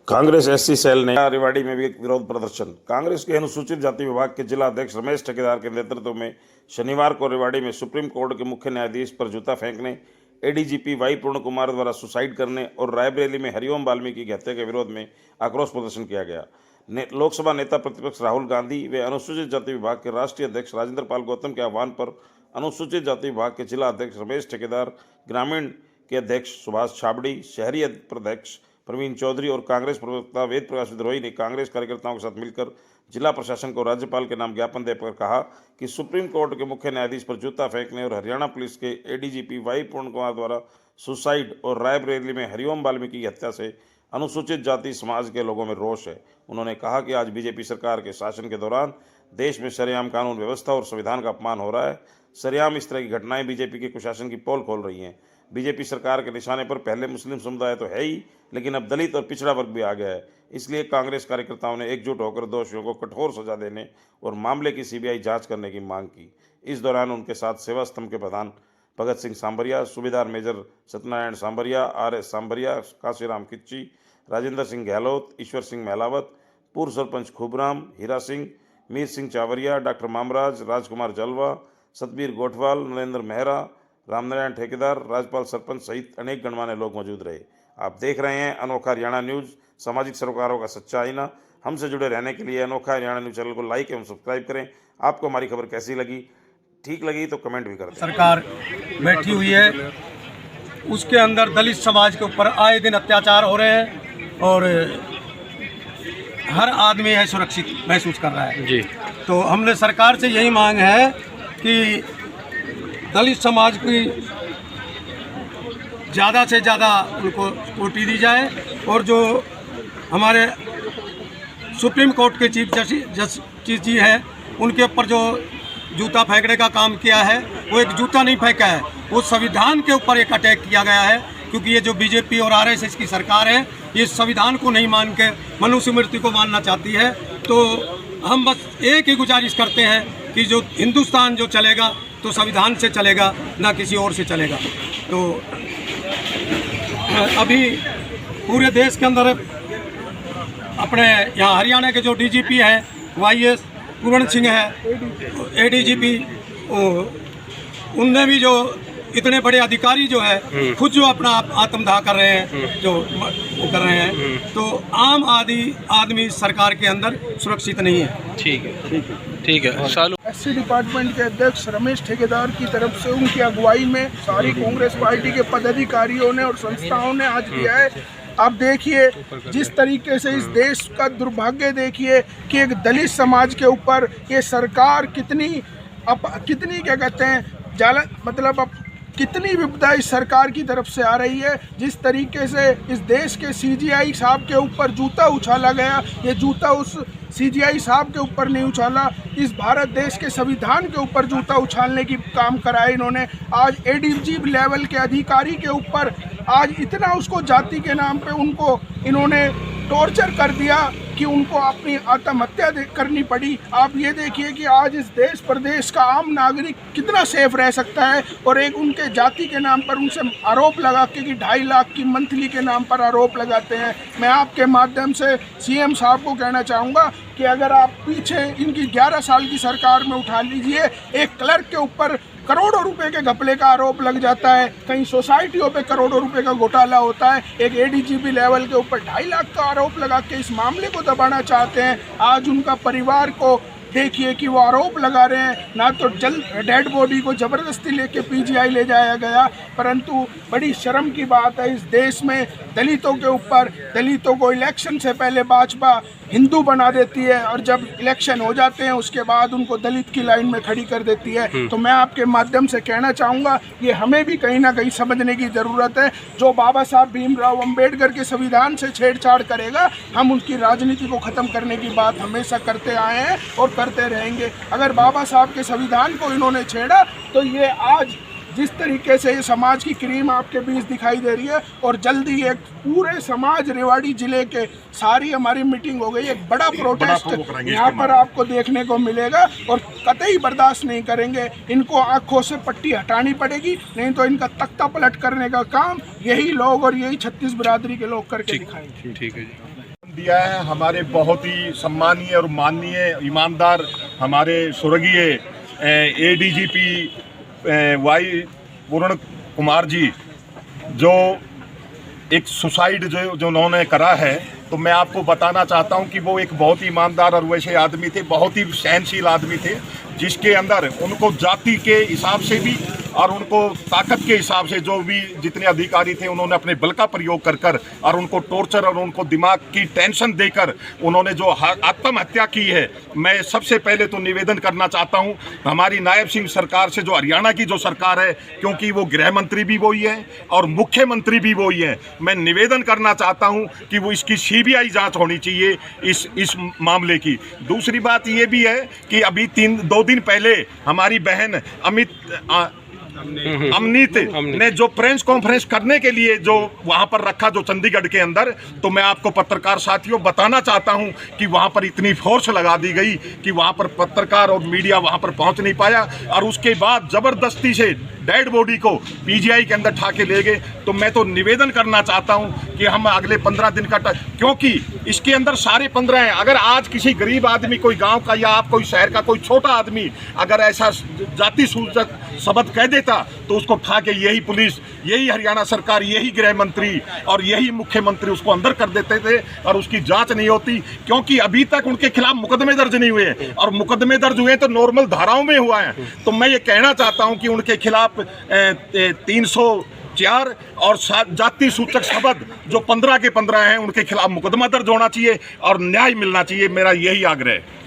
Congress SC cell ने रेवाड़ी में भी एक विरोध प्रदर्शन। कांग्रेस के अनुसूचित जाति विभाग के जिला अध्यक्ष रमेश ठेकेदार के नेतृत्व में शनिवार को रेवाड़ी में सुप्रीम कोर्ट के मुख्य न्यायाधीश पर जूता फेंकने, एडीजीपी वाई पूर्ण कुमार द्वारा सुसाइड करने और रायबरेली में हरिओम वाल्मीकि की हत्या के विरोध में आक्रोश प्रदर्शन किया गया। लोकसभा नेता प्रतिपक्ष राहुल गांधी व अनुसूचित जाति विभाग के राष्ट्रीय अध्यक्ष राजेंद्र पाल गौतम के आह्वान पर अनुसूचित जाति विभाग के जिला अध्यक्ष रमेश ठेकेदार, ग्रामीण के अध्यक्ष सुभाष छाबड़ी, शहरी अध्यक्ष प्रवीण चौधरी और कांग्रेस प्रवक्ता वेद प्रकाश विद्रोही ने कांग्रेस कार्यकर्ताओं के साथ मिलकर जिला प्रशासन को राज्यपाल के नाम ज्ञापन देकर कहा कि सुप्रीम कोर्ट के मुख्य न्यायाधीश पर जूता फेंकने और हरियाणा पुलिस के एडीजीपी वाई पूर्ण कुमार द्वारा सुसाइड और रायबरेली में हरिओम वाल्मीकि की हत्या से अनुसूचित जाति समाज के लोगों में रोष है। उन्होंने कहा कि आज बीजेपी सरकार के शासन के दौरान देश में सरेआम कानून व्यवस्था और संविधान का अपमान हो रहा है। सरेआम इस तरह की घटनाएं बीजेपी के कुशासन की पोल खोल रही हैं। बीजेपी सरकार के निशाने पर पहले मुस्लिम समुदाय तो है ही, लेकिन अब दलित और पिछड़ा वर्ग भी आ गया है। इसलिए कांग्रेस कार्यकर्ताओं ने एकजुट होकर दोषियों को कठोर सजा देने और मामले की सीबीआई जांच करने की मांग की। इस दौरान उनके साथ सेवा स्तंभ के प्रधान भगत सिंह सांबरिया, सूबेदार मेजर सत्यनारायण सांबरिया, आर.एस. सांबरिया, काशीराम किच्ची, राजेंद्र सिंह गहलोत, ईश्वर सिंह महलावत, पूर्व सरपंच खूबराम, हीरा सिंह, मीर सिंह चावरिया, डॉक्टर मामराज, राजकुमार जलवा, सतबीर गोठवाल, नरेंद्र मेहरा, रामनारायण ठेकेदार, राजपाल सरपंच सहित अनेक गणमान्य लोग मौजूद रहे। आप देख रहे हैं अनोखा हरियाणा न्यूज़, सामाजिक सरोकारों का सच्चा आईना। हमसे जुड़े रहने के लिए अनोखा हरियाणा न्यूज़ चैनल को लाइक एवं सब्सक्राइब करें। आपको हमारी खबर कैसी लगी, ठीक लगी तो कमेंट भी कर दें। सरकार बैठी हुई है, उसके अंदर दलित समाज के ऊपर आए दिन अत्याचार हो रहे हैं और हर आदमी है सुरक्षित महसूस कर रहा है जी। तो हमने सरकार से यही मांग है कि दलित समाज की ज़्यादा से ज़्यादा उनको कोटी दी जाए और जो हमारे सुप्रीम कोर्ट के चीफ जस्टिस जी हैं उनके ऊपर जो जूता फेंकने का काम किया है, वो एक जूता नहीं फेंका है, वो संविधान के ऊपर एक अटैक किया गया है। क्योंकि ये जो बीजेपी और आरएसएस की सरकार है, ये संविधान को नहीं मान के मनुस्मृति को मानना चाहती है। तो हम बस एक ही गुजारिश करते हैं कि जो हिंदुस्तान जो चलेगा तो संविधान से चलेगा, ना किसी और से चलेगा। तो अभी पूरे देश के अंदर अपने यहाँ हरियाणा के जो डीजीपी हैं वाईएस पूर्ण सिंह है, एडीजीपी, उनने भी जो इतने बड़े अधिकारी जो है खुद जो अपना आत्मदाह कर रहे हैं, जो वो कर रहे हैं, तो आम आदमी सरकार के अंदर सुरक्षित नहीं है। ठीक है। एससी डिपार्टमेंट के अध्यक्ष रमेश ठेकेदार की तरफ से उनकी अगुवाई में सारी कांग्रेस पार्टी के पदाधिकारियों ने और संस्थाओं ने आज किया है। आप देखिए जिस तरीके से इस देश का दुर्भाग्य देखिए कि एक दलित समाज के ऊपर ये सरकार कितनी क्या कहते हैं मतलब अब कितनी विपदा इस सरकार की तरफ से आ रही है। जिस तरीके से इस देश के सीजीआई साहब के ऊपर जूता उछाला गया, ये जूता उस सीजीआई साहब के ऊपर नहीं उछाला, इस भारत देश के संविधान के ऊपर जूता उछालने की काम करा है इन्होंने। आज एडीजीपी लेवल के अधिकारी के ऊपर आज इतना उसको जाति के नाम पे उनको इन्होंने टॉर्चर कर दिया कि उनको अपनी आत्महत्या करनी पड़ी। आप ये देखिए कि आज इस देश प्रदेश का आम नागरिक कितना सेफ रह सकता है और एक उनके जाति के नाम पर उनसे आरोप लगा के कि 2.5 लाख की मंथली के नाम पर आरोप लगाते हैं। मैं आपके माध्यम से सीएम साहब को कहना चाहूँगा कि अगर आप पीछे इनकी 11 साल की सरकार में उठा लीजिए, एक क्लर्क के ऊपर करोड़ों रुपए के घपले का आरोप लग जाता है, कहीं सोसाइटियों पे करोड़ों रुपए का घोटाला होता है, एक एडीजीपी लेवल के ऊपर 2.5 लाख का आरोप लगा के इस मामले को दबाना चाहते हैं। आज उनका परिवार को देखिए कि वो आरोप लगा रहे हैं, ना तो जल्द डेड बॉडी को ज़बरदस्ती लेके पीजीआई ले जाया गया, परंतु बड़ी शर्म की बात है इस देश में दलितों के ऊपर, दलितों को इलेक्शन से पहले भाजपा हिंदू बना देती है और जब इलेक्शन हो जाते हैं उसके बाद उनको दलित की लाइन में खड़ी कर देती है। तो मैं आपके माध्यम से कहना चाहूँगा कि हमें भी कहीं ना कहीं समझने की ज़रूरत है। जो बाबा साहब भीमराव अंबेडकर के संविधान से छेड़छाड़ करेगा, हम उनकी राजनीति को ख़त्म करने की बात हमेशा करते आए हैं और करते रहेंगे। अगर बाबा साहब के संविधान को इन्होंने छेड़ा तो ये आज जिस तरीके से ये समाज की क्रीम आपके बीच दिखाई दे रही है और जल्दी एक पूरे समाज रेवाड़ी जिले के सारी हमारी मीटिंग हो गई, एक बड़ा प्रोटेस्ट यहाँ पर आपको देखने को मिलेगा और कतई बर्दाश्त नहीं करेंगे। इनको आंखों से पट्टी हटानी पड़ेगी, नहीं तो इनका तख्ता पलट करने का काम यही लोग और यही 36 बिरादरी के लोग करके दिखाएंगे। ठीक है जी। दिया है हमारे बहुत ही सम्मानीय और माननीय ईमानदार हमारे स्वर्गीय ADGP वाई वरुण कुमार जी, जो एक सुसाइड जो उन्होंने करा है, तो मैं आपको बताना चाहता हूं कि वो एक बहुत ही ईमानदार और वैसे आदमी थे, बहुत ही सहनशील आदमी थे, जिसके अंदर उनको जाति के हिसाब से भी और उनको ताकत के हिसाब से जो भी जितने अधिकारी थे उन्होंने अपने बल का प्रयोग कर और उनको टॉर्चर और उनको दिमाग की टेंशन देकर उन्होंने जो आत्महत्या की है। मैं सबसे पहले तो निवेदन करना चाहता हूं हमारी नायब सिंह सरकार से, जो हरियाणा की जो सरकार है, क्योंकि वो गृह मंत्री भी वही है और मुख्यमंत्री भी वही है, मैं निवेदन करना चाहता हूं कि वो इसकी CBI जांच होनी चाहिए इस मामले की। दूसरी बात ये भी है कि अभी 2 दिन पहले हमारी बहन अमनीत ने जो प्रेस कॉन्फ्रेंस करने के लिए जो वहां पर रखा, जो चंडीगढ़ के अंदर, तो मैं आपको पत्रकार साथियों बताना चाहता हूं कि वहां पर इतनी फोर्स लगा दी गई कि वहां पर पत्रकार और मीडिया वहां पर पहुंच नहीं पाया और उसके बाद जबरदस्ती से डेड बॉडी को PGI के अंदर ठाके ले गए। तो मैं तो निवेदन करना चाहता हूं कि हम अगले 15 दिन का, क्योंकि इसके अंदर सारे 15 हैं। अगर आज किसी गरीब आदमी, कोई गांव का या आप कोई शहर का कोई छोटा आदमी अगर ऐसा जाति सूचक शब्द कह देता तो उसको ठाके यही पुलिस, यही हरियाणा सरकार, यही गृह मंत्री और यही मुख्यमंत्री उसको अंदर कर देते थे और उसकी जांच नहीं होती, क्योंकि अभी तक उनके खिलाफ मुकदमे दर्ज नहीं हुए और मुकदमे दर्ज हुए तो नॉर्मल धाराओं में हुआ है। तो मैं ये कहना चाहता हूं कि उनके खिलाफ 304 और जाति सूचक शब्द जो 15 के 15 हैं, उनके खिलाफ मुकदमा दर्ज होना चाहिए और न्याय मिलना चाहिए। मेरा यही आग्रह है।